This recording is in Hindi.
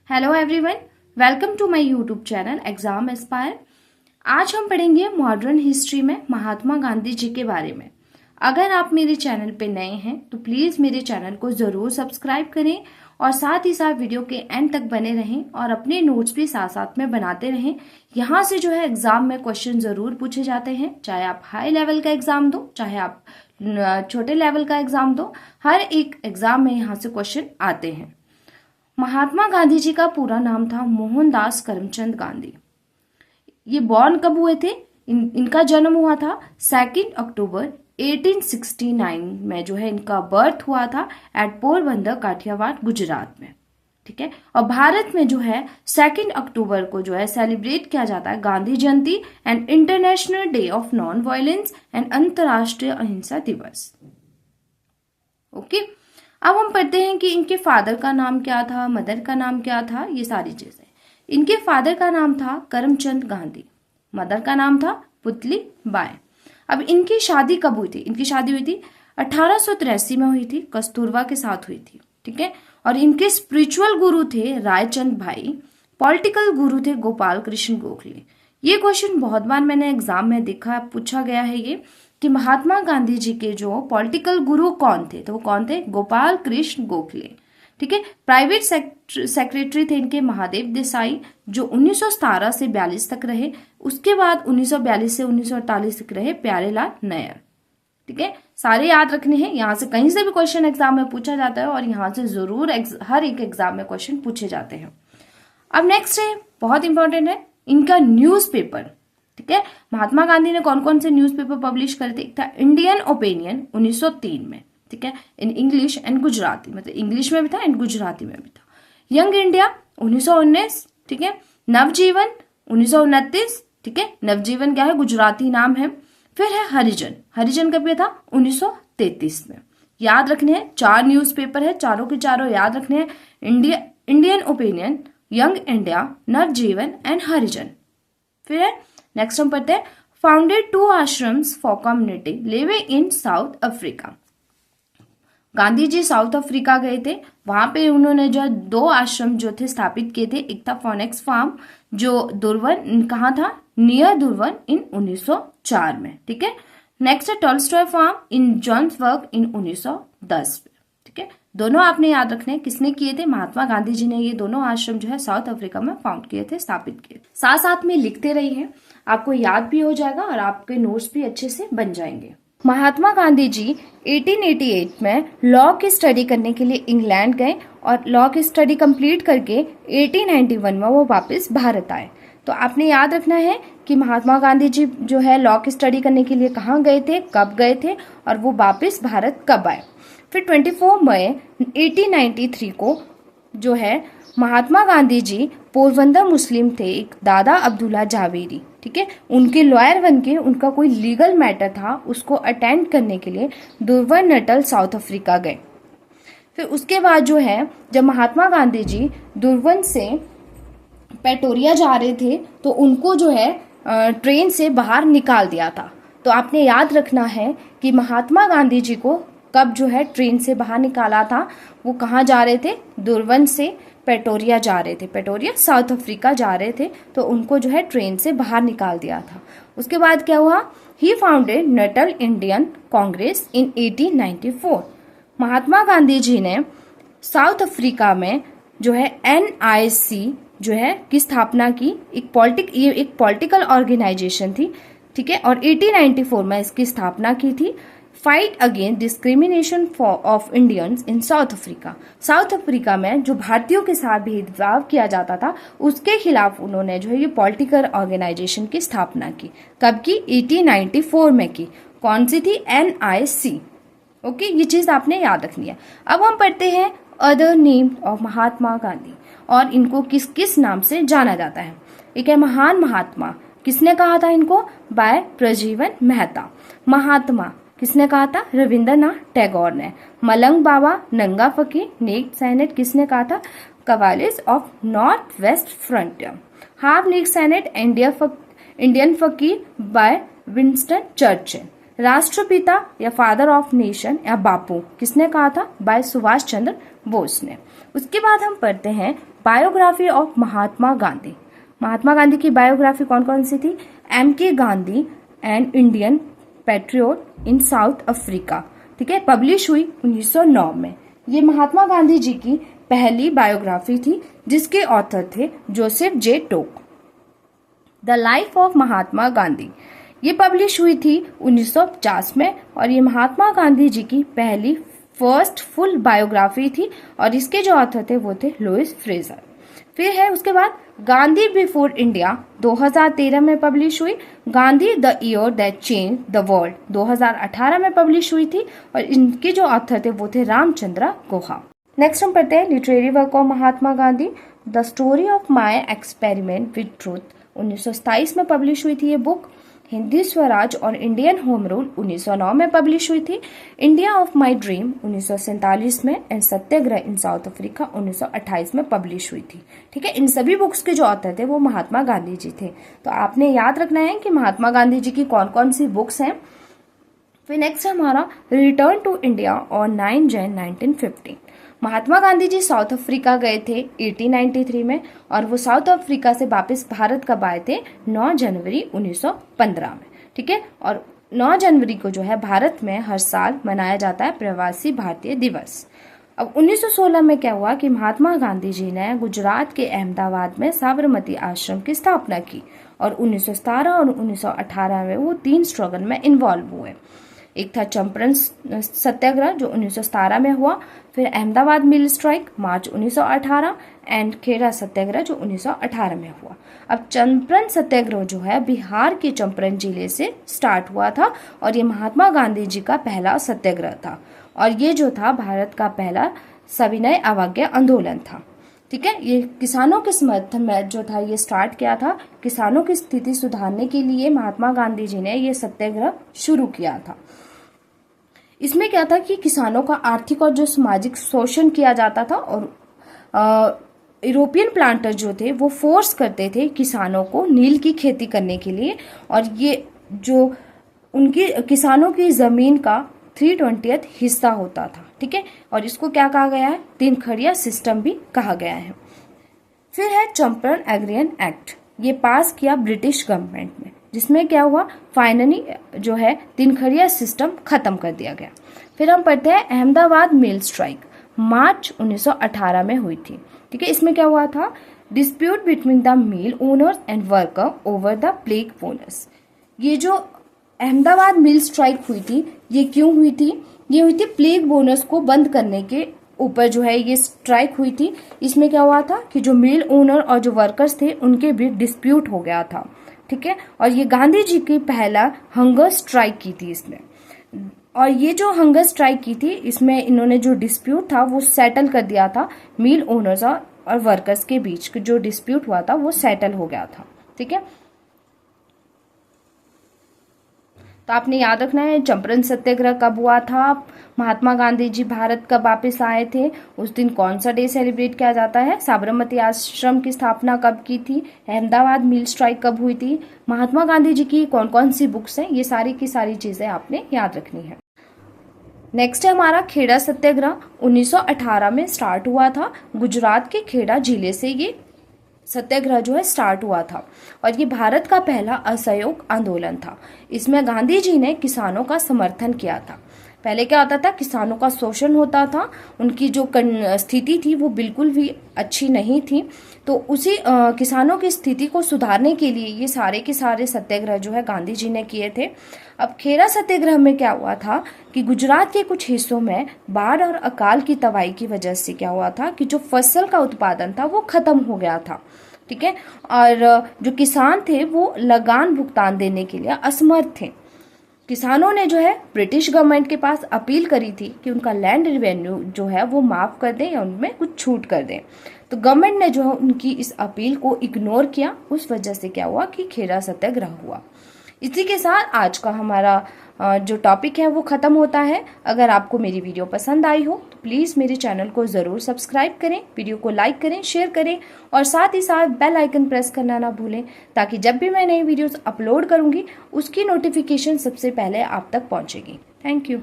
Hello everyone, welcome to my YouTube channel exam aspire. आज हम पढ़ेंगे मॉडर्न हिस्ट्री में महात्मा गांधी जी के बारे में। अगर आप मेरे चैनल पे नए हैं तो प्लीज मेरे चैनल को जरूर सब्सक्राइब करें और साथ ही साथ वीडियो के एंड तक बने रहें और अपने नोट्स भी साथ साथ में बनाते रहें। यहाँ से जो है एग्जाम में क्वेश्चन जरूर पूछे जाते हैं, चाहे आप हाई लेवल का एग्जाम दो, चाहे आप छोटे लेवल का एग्जाम दो, हर एक एग्जाम में यहाँ से क्वेश्चन आते हैं। महात्मा गांधी जी का पूरा नाम था मोहनदास करमचंद गांधी। ये बॉर्न कब हुए थे? इनका जन्म हुआ था 2 अक्टूबर 1869 में, जो है इनका बर्थ हुआ था एट पोरबंदर, काठियावाड़, गुजरात में। ठीक है। और भारत में जो है 2 अक्टूबर को जो है सेलिब्रेट किया जाता है Gandhi Jayanti and international day of non violence and अंतर्राष्ट्रीय अहिंसा दिवस। ओके। अब हम पढ़ते हैं कि इनके फादर का नाम क्या था, मदर का नाम क्या था, ये सारी चीजें। इनके फादर का नाम था करमचंद गांधी, मदर का नाम था पुतली बाई। अब इनकी शादी कब हुई थी? इनकी शादी हुई थी 1883 में हुई थी, कस्तूरबा के साथ हुई थी। ठीक है। और इनके स्पिरिचुअल गुरु थे रायचंद भाई, पॉलिटिकल गुरु थे गोपाल कृष्ण गोखले। ये क्वेश्चन बहुत बार मैंने एग्जाम में देखा, पूछा गया है ये कि महात्मा गांधी जी के जो पॉलिटिकल गुरु कौन थे, तो वो कौन थे? गोपाल कृष्ण गोखले। ठीक है। प्राइवेट सेक्रेटरी थे इनके महादेव देसाई, जो 1917 से 42 तक रहे। उसके बाद 1942 से 1948 तक रहे प्यारेलाल नायर। ठीक है। सारे याद रखने हैं, यहाँ से कहीं से भी क्वेश्चन एग्जाम में पूछा जाता है और यहाँ से जरूर हर एक एग्जाम में क्वेश्चन पूछे जाते हैं। अब नेक्स्ट है, बहुत इंपॉर्टेंट है, इनका न्यूज़पेपर। ठीक है। महात्मा गांधी ने कौन कौन से न्यूज़पेपर पब्लिश करे थे? एक था इंडियन ओपिनियन 1903 में, ठीक है, इन इंग्लिश एंड गुजराती, मतलब इंग्लिश में भी था एंड गुजराती में भी था। यंग इंडिया 1919, ठीक है। नवजीवन 1929, ठीक है। नवजीवन क्या है? गुजराती नाम है। फिर है हरिजन, हरिजन कब था? 1933 में। याद रखने हैं, 4 न्यूज़पेपर है, चारों के चारों याद रखने हैं। Indian Opinion, Young India, Navjivan and Harijan. फिर है नेक्स्ट हम पढ़ते हैं, founded 2 ashrams for community living in South Africa. Gandhi ji South Africa गए थे, वहां पे उन्होंने जो 2 आश्रम जो थे स्थापित किए थे। एक था फोनेक्स फार्म, जो दुर्वन, कहाँ था? नियर दुर्वन, इन 1904 में। ठीक है। नेक्स्ट है टॉलस्टॉय फार्म इन जोहान्सबर्ग इन 1910 में। ठीक है। दोनों आपने याद रखने हैं, किसने किए थे? महात्मा गांधी जी ने ये दोनों आश्रम जो है साउथ अफ्रीका में फाउंड किए थे, स्थापित किए थे। साथ साथ में लिखते रहिए, आपको याद भी हो जाएगा और आपके नोट्स भी अच्छे से बन जाएंगे। महात्मा गांधी जी 1888 में लॉ की स्टडी करने के लिए इंग्लैंड गए और लॉ की स्टडी कंप्लीट करके 1891 में वो वापस भारत आए। तो आपने याद रखना है कि महात्मा गांधी जी जो है लॉ की स्टडी करने के लिए कहाँ गए थे, कब गए थे और वो वापस भारत कब आए। फिर 24 मई 1893 को जो है महात्मा गांधी जी पोरबंदर मुस्लिम थे, एक दादा अब्दुल्ला जावेरी, ठीक है, उनके लॉयर बन के उनका कोई लीगल मैटर था, उसको अटेंड करने के लिए दुर्वन नटल साउथ अफ्रीका गए। फिर उसके बाद जो है जब महात्मा गांधी जी दुर्वन से पेटोरिया जा रहे थे तो उनको जो है ट्रेन से बाहर निकाल दिया था। तो आपने याद रखना है कि महात्मा गांधी जी को कब जो है ट्रेन से बाहर निकाला था, वो कहाँ जा रहे थे? दुर्वन से पेटोरिया जा रहे थे, पेटोरिया साउथ अफ्रीका जा रहे थे, तो उनको जो है ट्रेन से बाहर निकाल दिया था। उसके बाद क्या हुआ? ही फाउंडेड नटल इंडियन कांग्रेस इन 1894। महात्मा गांधी जी ने साउथ अफ्रीका में जो है NIC जो है की स्थापना की। ये एक पॉलिटिकल ऑर्गेनाइजेशन थी, ठीक है, और 1894 में इसकी स्थापना की थी। Fight against discrimination of Indians in South Africa. South Africa में जो भारतीयों के साथ भेदभाव किया जाता था उसके खिलाफ उन्होंने जो है ये पॉलिटिकल ऑर्गेनाइजेशन की स्थापना की। कब की? 1894 में की। कौन सी थी? NIC। ओके, ये चीज आपने याद रखनी है। अब हम पढ़ते हैं other name of Mahatma Gandhi और इनको किस किस नाम से जाना जाता है। एक है महान महात्मा, किसने कहा था इनको? बाय प्रजीवन मेहता। महात्मा किसने कहा था? रविंद्रनाथ टैगोर ने। मलंग बाबा, नंगा फकीर, नेक सैनेट किसने कहा था? कवालिस of North West Frontier. Half naked saint Indian fakir by Winston Churchill. राष्ट्रपिता या फादर ऑफ नेशन या बापू किसने कहा था? बाय सुभाष चंद्र बोस ने। उसके बाद हम पढ़ते हैं बायोग्राफी ऑफ महात्मा गांधी। महात्मा गांधी की बायोग्राफी कौन कौन सी थी? M.K. Gandhi and Indian patriot in South Africa, ठीक है, पब्लिश हुई 1909 में। ये महात्मा गांधी जी की पहली बायोग्राफी थी जिसके ऑथर थे Joseph J Doke. The life of Mahatma Gandhi, ये पब्लिश हुई थी 1950 में और ये महात्मा गांधी जी की पहली फर्स्ट फुल बायोग्राफी थी और इसके जो ऑथर थे वो थे लुइस फ्रेजर। फिर है उसके बाद गांधी बिफोर इंडिया 2013 में पब्लिश हुई। Gandhi the year that change the world 2018 में पब्लिश हुई थी और इनके जो ऑथर थे वो थे रामचंद्र गुहा। नेक्स्ट हम पढ़ते हैं literary work of Mahatma Gandhi. The story of my experiment with truth 1927 में पब्लिश हुई थी ये बुक। हिंदी स्वराज और इंडियन होम रूल 1909 में पब्लिश हुई थी। इंडिया ऑफ माई ड्रीम 1947 में and Satyagraha in South Africa 1928 में पब्लिश हुई थी, ठीक है। इन सभी बुक्स के जो ऑथर थे वो महात्मा गांधी जी थे। तो आपने याद रखना है कि महात्मा गांधी जी की कौन कौन सी बुक्स हैं। फिर नेक्स्ट है हमारा रिटर्न टू इंडिया ऑन 9 जन 1915। महात्मा गांधी जी साउथ अफ्रीका गए थे 1893 में और वो साउथ अफ्रीका से वापस भारत कब आए थे? 9 जनवरी 1915 में, ठीक है। और 9 जनवरी को जो है भारत में हर साल मनाया जाता है प्रवासी भारतीय दिवस। अब 1916 में क्या हुआ कि महात्मा गांधी जी ने गुजरात के अहमदाबाद में साबरमती आश्रम की स्थापना की और 1917 और 1918 में वो 3 स्ट्रगल में इन्वॉल्व हुए। एक था चंपारण सत्याग्रह जो 1917 में हुआ, फिर Ahmedabad mill strike March 1918 and Kheda Satyagraha जो 1918 में हुआ। अब चंपारण सत्याग्रह जो है बिहार के चंपारण जिले से स्टार्ट हुआ था और ये महात्मा गांधी जी का पहला सत्याग्रह था और ये जो था भारत का पहला सविनय अवज्ञा आंदोलन था, ठीक है। ये किसानों के समर्थन में जो था ये स्टार्ट किया था। किसानों की स्थिति सुधारने के लिए महात्मा गांधी जी ने ये सत्याग्रह शुरू किया था। इसमें क्या था कि किसानों का आर्थिक और जो सामाजिक शोषण किया जाता था और यूरोपियन प्लांटर जो थे वो फोर्स करते थे किसानों को नील की खेती करने के लिए और ये जो उनकी किसानों की जमीन का 3/20 हिस्सा होता था, ठीक है। और इसको क्या कहा गया है? दिनखड़िया सिस्टम भी कहा गया है। फिर है चंपारण एग्रियन एक्ट, ये पास किया ब्रिटिश गवर्नमेंट ने, जिसमें क्या हुआ फाइनली जो है दिनखड़िया सिस्टम खत्म कर दिया गया। फिर हम पढ़ते हैं अहमदाबाद मिल स्ट्राइक मार्च 1918 में हुई थी, ठीक है। इसमें क्या हुआ था? Dispute between the mill owners and worker over the plague bonus. ये जो अहमदाबाद मिल स्ट्राइक हुई थी ये क्यों हुई थी? ये हुई थी प्लेग बोनस को बंद करने के ऊपर जो है ये स्ट्राइक हुई थी। इसमें क्या हुआ था कि जो मिल ओनर और जो वर्कर्स थे उनके बीच डिस्प्यूट हो गया था, ठीक है। और ये गांधी जी की पहला हंगर स्ट्राइक की थी इसमें, और ये जो हंगर स्ट्राइक की थी इसमें इन्होंने जो डिस्प्यूट था वो सेटल कर दिया था। मिल ओनर्स और वर्कर्स के बीच जो डिस्प्यूट हुआ था वो सेटल हो गया था, ठीक है। तो आपने याद रखना है चंपारण सत्याग्रह कब हुआ था, महात्मा गांधी जी भारत कब वापस आए थे, उस दिन कौन सा डे सेलिब्रेट किया जाता है, साबरमती आश्रम की स्थापना कब की थी, अहमदाबाद मिल स्ट्राइक कब हुई थी, महात्मा गांधी जी की कौन कौन सी बुक्स हैं, ये सारी की सारी चीजें आपने याद रखनी है। नेक्स्ट है हमारा खेड़ा सत्याग्रह 1918 में स्टार्ट हुआ था। गुजरात के खेड़ा जिले से ये सत्याग्रह जो है स्टार्ट हुआ था और ये भारत का पहला असहयोग आंदोलन था। इसमें गांधी जी ने किसानों का समर्थन किया था। पहले क्या होता था, किसानों का शोषण होता था, उनकी जो स्थिति थी वो बिल्कुल भी अच्छी नहीं थी। तो उसी किसानों की स्थिति को सुधारने के लिए ये सारे के सारे सत्याग्रह जो है गांधी जी ने किए थे। अब खेड़ा सत्याग्रह में क्या हुआ था कि गुजरात के कुछ हिस्सों में बाढ़ और अकाल की तबाही की वजह से क्या हुआ था कि जो फसल का उत्पादन था वो खत्म हो गया था, ठीक है। और जो किसान थे वो लगान भुगतान देने के लिए असमर्थ थे। किसानों ने जो है ब्रिटिश गवर्नमेंट के पास अपील करी थी कि उनका लैंड रिवेन्यू जो है वो माफ कर दें या उनमें कुछ छूट कर दें। तो गवर्नमेंट ने जो है उनकी इस अपील को इग्नोर किया, उस वजह से क्या हुआ कि खेड़ा सत्याग्रह हुआ। इसी के साथ आज का हमारा जो टॉपिक है वो ख़त्म होता है। अगर आपको मेरी वीडियो पसंद आई हो तो प्लीज़ मेरे चैनल को ज़रूर सब्सक्राइब करें, वीडियो को लाइक करें, शेयर करें और साथ ही साथ बेल आइकन प्रेस करना ना भूलें, ताकि जब भी मैं नई वीडियोस अपलोड करूंगी उसकी नोटिफिकेशन सबसे पहले आप तक पहुंचेगी। Thank you.